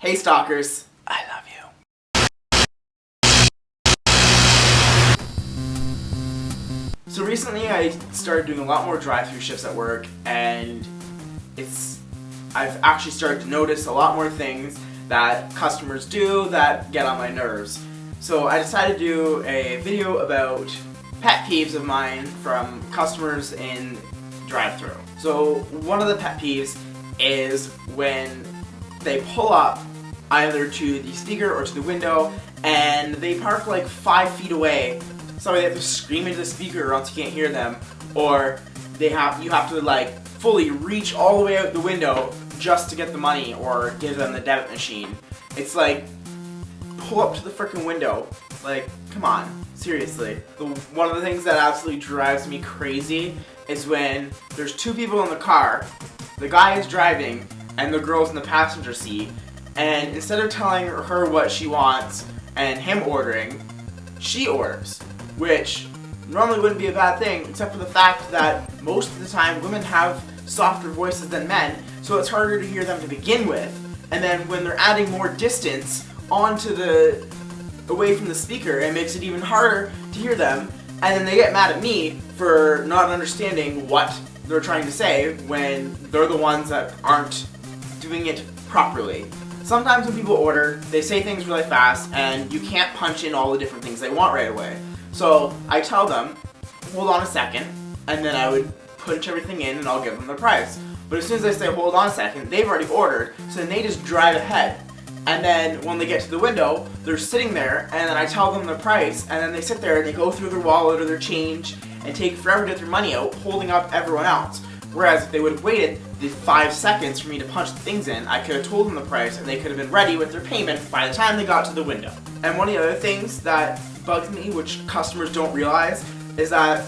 Hey stalkers, I love you. So recently I started doing a lot more drive-thru shifts at work, and I've actually started to notice a lot more things that customers do that get on my nerves. So I decided to do a video about pet peeves of mine from customers in drive-thru. So one of the pet peeves is when they pull up either to the speaker or to the window and they park like 5 feet away, so they have to scream into the speaker or else you can't hear them, or you have to like fully reach all the way out the window just to get the money or give them the debit machine. It's like, pull up to the frickin' window. Like, come on, seriously. One of the things that absolutely drives me crazy is when there's two people in the car, the guy is driving and the girl's in the passenger seat, and instead of telling her what she wants and him ordering, she orders, which normally wouldn't be a bad thing, except for the fact that most of the time women have softer voices than men, so it's harder to hear them to begin with. And then when they're adding more distance away from the speaker, it makes it even harder to hear them, and then they get mad at me for not understanding what they're trying to say when they're the ones that aren't doing it properly. Sometimes when people order, they say things really fast and you can't punch in all the different things they want right away. So I tell them, hold on a second, and then I would punch everything in and I'll give them the price. But as soon as I say hold on a second, they've already ordered, so then they just drive ahead. And then when they get to the window, they're sitting there, and then I tell them the price, and then they sit there and they go through their wallet or their change and take forever to get their money out, holding up everyone else. Whereas if they would have waited the 5 seconds for me to punch the things in, I could have told them the price and they could have been ready with their payment by the time they got to the window. And one of the other things that bugs me, which customers don't realize, is that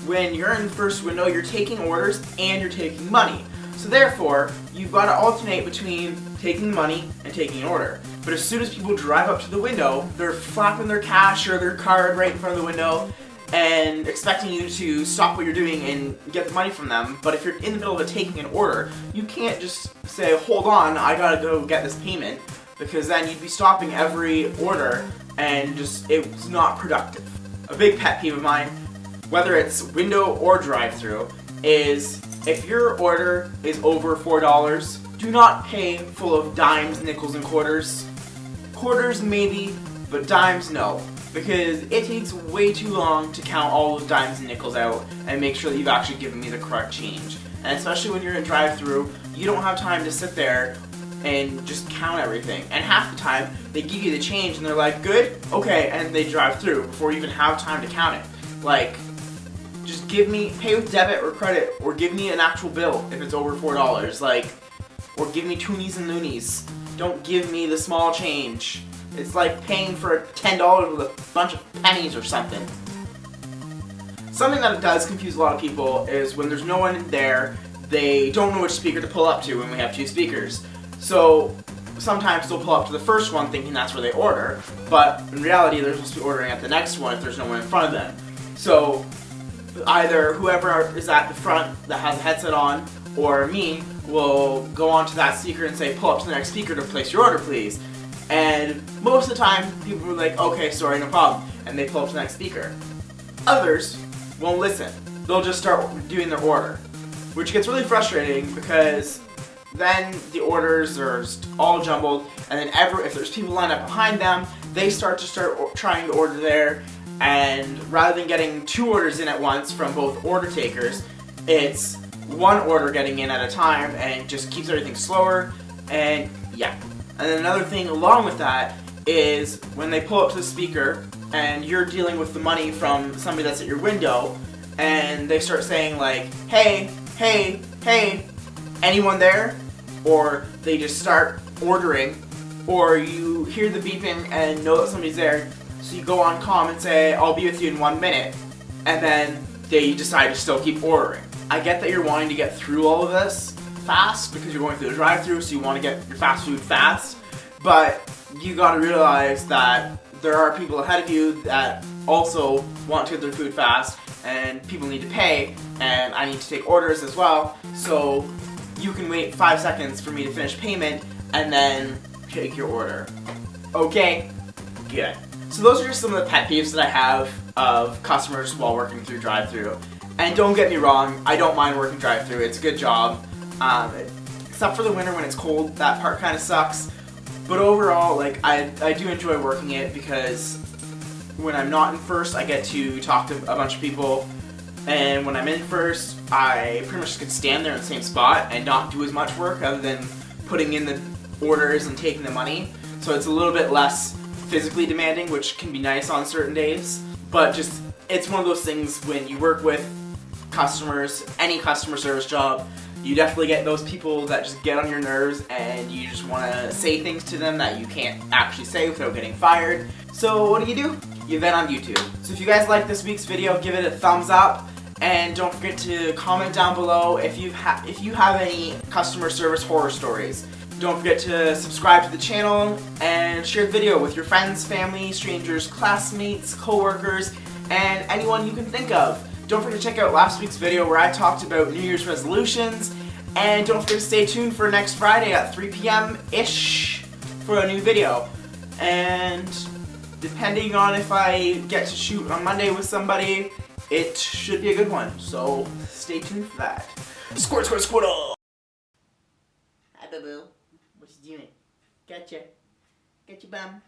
when you're in the first window, you're taking orders and you're taking money. So therefore, you've got to alternate between taking money and taking an order. But as soon as people drive up to the window, they're flapping their cash or their card right in front of the window and expecting you to stop what you're doing and get the money from them. But if you're in the middle of taking an order, you can't just say, hold on, I gotta go get this payment, because then you'd be stopping every order and it's not productive. A big pet peeve of mine, whether it's window or drive-thru, is if your order is over $4, do not pay full of dimes, nickels, and quarters. Quarters maybe, but dimes no. Because it takes way too long to count all those dimes and nickels out and make sure that you've actually given me the correct change. And especially when you're in drive-thru, you don't have time to sit there and just count everything. And half the time, they give you the change and they're like, good? Okay, and they drive through before you even have time to count it. Like, just pay with debit or credit, or give me an actual bill if it's over $4. Like, or give me toonies and loonies. Don't give me the small change. It's like paying for $10 with a bunch of pennies or something. Something that does confuse a lot of people is when there's no one there, they don't know which speaker to pull up to when we have two speakers. So sometimes they'll pull up to the first one thinking that's where they order, but in reality they're supposed to be ordering at the next one if there's no one in front of them. So either whoever is at the front that has a headset on or me will go onto that speaker and say, pull up to the next speaker to place your order please. And most of the time, people are like, okay, sorry, no problem, and they pull up to the next speaker. Others won't listen. They'll just start doing their order, which gets really frustrating because then the orders are all jumbled, and then if there's people lined up behind them, they start trying to order there, and rather than getting 2 orders in at once from both order takers, it's 1 order getting in at a time, and it just keeps everything slower, and yeah. And then another thing along with that is when they pull up to the speaker and you're dealing with the money from somebody that's at your window, and they start saying like, hey, hey, hey, anyone there? Or they just start ordering, or you hear the beeping and know that somebody's there, so you go on comm and say, I'll be with you in 1 minute, and then they decide to still keep ordering. I get that you're wanting to get through all of this fast because you're going through the drive-thru, so you want to get your fast food fast, but you gotta realize that there are people ahead of you that also want to get their food fast, and people need to pay, and I need to take orders as well, so you can wait 5 seconds for me to finish payment and then take your order. Okay? Good. So those are just some of the pet peeves that I have of customers while working through drive-thru. And don't get me wrong, I don't mind working drive-thru. It's a good job. Except for the winter when it's cold, that part kind of sucks. But overall, like, I do enjoy working it because when I'm not in first, I get to talk to a bunch of people. And when I'm in first, I pretty much can stand there in the same spot and not do as much work other than putting in the orders and taking the money. So it's a little bit less physically demanding, which can be nice on certain days. But just, it's one of those things when you work with customers, any customer service job, you definitely get those people that just get on your nerves and you just want to say things to them that you can't actually say without getting fired. So what do? You vent on YouTube. So if you guys like this week's video, give it a thumbs up. And don't forget to comment down below if you have any customer service horror stories. Don't forget to subscribe to the channel and share the video with your friends, family, strangers, classmates, co-workers, and anyone you can think of. Don't forget to check out last week's video where I talked about New Year's resolutions. And don't forget to stay tuned for next Friday at 3 p.m.-ish for a new video. And depending on if I get to shoot on Monday with somebody, it should be a good one, so stay tuned for that. Squirt, squirt, squirtle! Hi, boo-boo. What you doing? Gotcha. Gotcha, bum.